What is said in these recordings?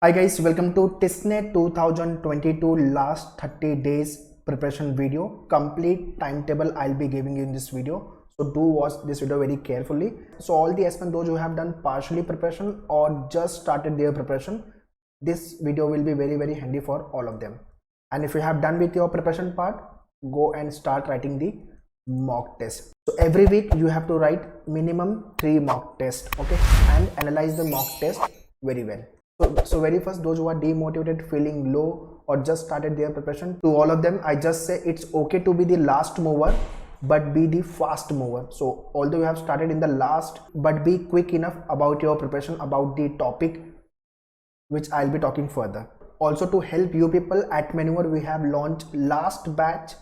Hi guys, welcome to TISNET 2022 last 30 days preparation video. Complete timetable I'll be giving you in this video. So do watch this video very carefully. So all the S1 those who have done partially preparation or just started their preparation, this video will be very handy for all of them. And if you have done with your preparation part, go and start writing the mock test. So every week you have to write minimum 3 mock tests, okay, and analyze the mock test very well. So very first, those who are demotivated, feeling low, or just started their preparation, to all of them I just say it's okay to be the last mover but be the fast mover. So although you have started in the last, but be quick enough about your preparation about the topic which I'll be talking further. Also, to help you people at Maneuver, we have launched last batch,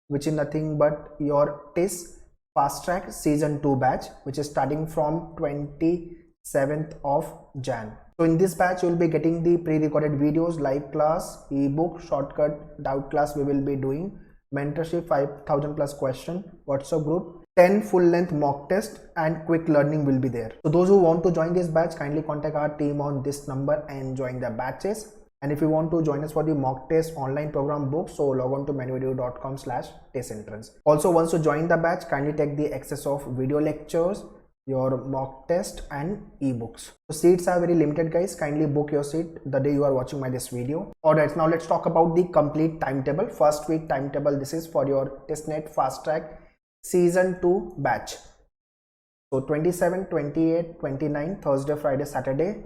which is nothing but your TIS Fast Track Season 2 batch, which is starting from 27th of Jan. So in this batch, you will be getting the pre-recorded videos, live class, ebook, shortcut, doubt class we will be doing, mentorship, 5,000 plus question, WhatsApp group, 10 full length mock test, and quick learning will be there. So those who want to join this batch, kindly contact our team on this number and join the batches. And if you want to join us for the mock test online program book, so log on to manuvideo.com/testentrance. Also, once you join the batch, kindly take the access of video lectures, your mock test and ebooks. So seats are very limited guys, kindly book your seat the day you are watching this video. Alright, now let's talk about the complete timetable. First week timetable, this is for your TISNET Fast Track Season 2 batch. So 27, 28, 29, Thursday, Friday, Saturday.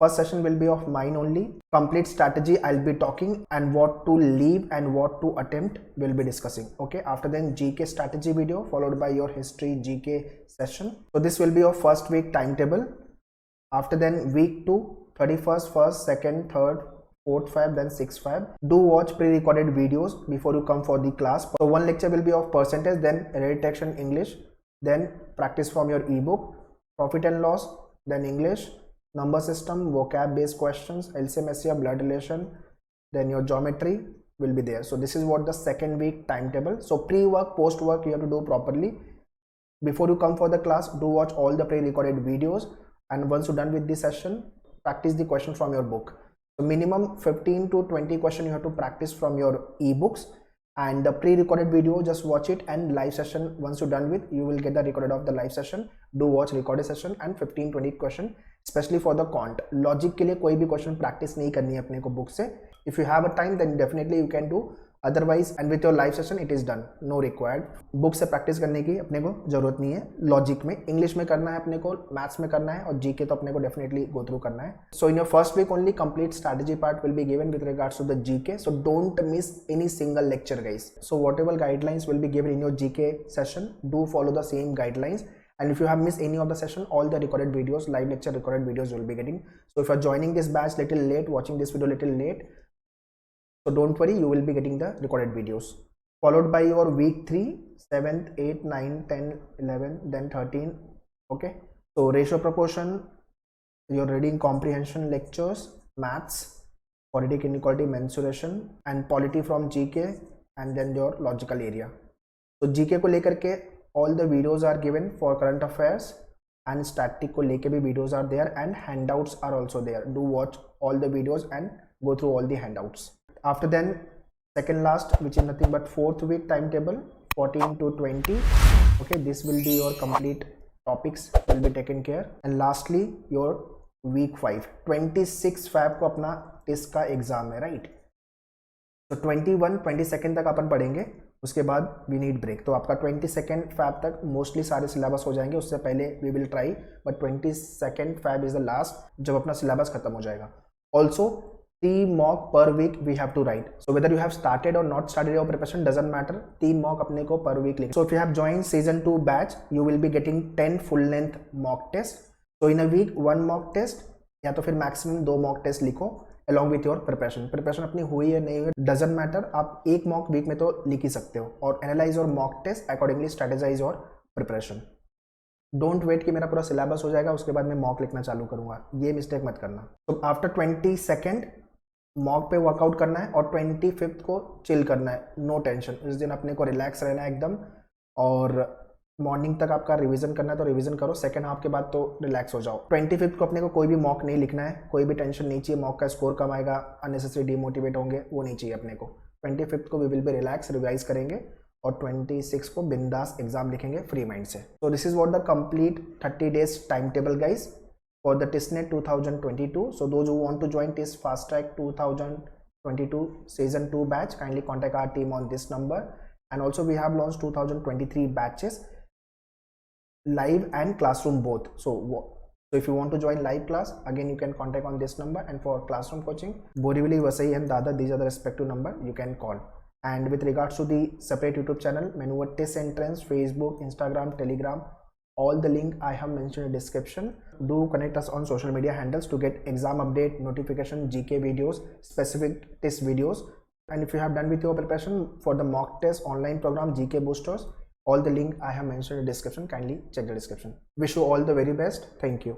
First session will be of mine only. Complete strategy I'll be talking, and what to leave and what to attempt we'll be discussing. Okay, after then GK strategy video followed by your history GK session. So this will be your first week timetable. After then week 2, 31st, 1st, 2nd, 3rd, 4th Feb, then 6th Feb. Do watch pre-recorded videos before you come for the class. So one lecture will be of percentage, then detection English, then practice from your ebook, profit and loss, then English, number system, vocab based questions, LCM, SCR, blood relation, then your geometry will be there. So this is what the second week timetable. So pre-work, post-work you have to do properly. Before you come for the class, do watch all the pre-recorded videos, and once you're done with the session, practice the question from your book. So minimum 15 to 20 question you have to practice from your ebooks, and the pre-recorded video just watch it, and live session once you're done with, you will get the recorded of the live session. Do watch recorded session and 15-20 question, especially for the quant. Logic के लिए कोई भी question practice नहीं करनी है अपने को book से. If you have a time, then definitely you can do. Otherwise, and with your live session, it is done. No required. Book से practice करने की अपने को जरूरत नहीं है. Logic में, English में करना है अपने को, Maths में करना है, और GK तो अपने को definitely go through करना है. So in your first week only, complete strategy part will be given with regards to the GK. So don't miss any single lecture, guys. So whatever guidelines will be given in your GK session, do follow the same guidelines. And if you have missed any of the session, all the recorded videos, live lecture recorded videos you will be getting. So if you are joining this batch little late, watching this video little late, so don't worry, you will be getting the recorded videos. Followed by your week 3, 7th, 8th, 9th, 10th, 11th, then 13th. Okay. So ratio proportion, your reading comprehension lectures, maths, quadratic inequality, mensuration, and polity from GK, and then your logical area. So GK को लेकर के all the videos are given for current affairs, and static को लेके भी videos are there, and handouts are also there. Do watch all the videos and go through all the handouts. After then, second last, which is nothing but fourth week timetable, 14 to 20. Okay, this will be your complete topics will be taken care. And lastly, your week 5, 26 Feb को अपना TIS का exam है, right? तो 21, 22 तक अपन पढ़ेंगे, उसके बाद we need break. तो आपका 22 Feb तक मोस्टली सारे सिलेबस हो जाएंगे. उससे पहले we will try, but 22 Feb is the last जब अपना सिलेबस खत्म हो जाएगा. Also 3 mock per week we have to write. So whether you have started or not started your preparation doesn't matter. 3 mock अपने को per week लिख. So if you have joined season 2 batch, you will be getting 10 full length mock test. So in a week 1 mock test, या तो फिर maximum 2 mock test लिखो along with your preparation. Preparation अपनी हुई है नहीं हुई doesn't matter. आप एक mock week में तो लिख ही सकते हो, और analyze your mock test accordingly, strategize your preparation. Don't wait कि मेरा पूरा सिलेबस हो जाएगा उसके बाद मैं मॉक लिखना चालू करूंगा, ये मिस्टेक मत करना. तो आफ्टर 22nd मॉक पे वर्कआउट करना है, और 25th को चिल करना है, नो टेंशन. इस दिन अपने को रिलैक्स रहना है एकदम, और मॉर्निंग तक आपका रिवीजन करना है तो रिवीजन करो, सेकंड हाफ के बाद तो रिलैक्स हो जाओ। 25th को अपने को कोई भी मॉक नहीं लिखना है, कोई भी टेंशन नहीं चाहिए, मॉक का स्कोर कम आएगा, अननेसेसरी डिमोटिवेट होंगे, वो नहीं चाहिए अपने को। 25th को we will be relax, revise करेंगे और 26 को बिंदास एग्जाम लिखेंगे फ्री माइंड से। तो this is what the complete 30 days time table guys for the TISSNET 2022. So those who want to join TISS Fast Track 2022 Season 2 batch, kindly contact our team on this number. And also we have launched 2023 batches, live and classroom both. So if you want to join live class, again you can contact on this number, and for classroom coaching, Borivali, Vasai and Dada, these are the respective number you can call. And with regards to the separate YouTube channel, menu TISS Entrance, Facebook, Instagram, Telegram, all the link I have mentioned in the description. Do connect us on social media handles to get exam update, notification, GK videos, specific TISS videos. And if you have done with your preparation for the mock test online program GK boosters, all the link I have mentioned in the description, kindly check the description. Wish you all the very best. Thank you.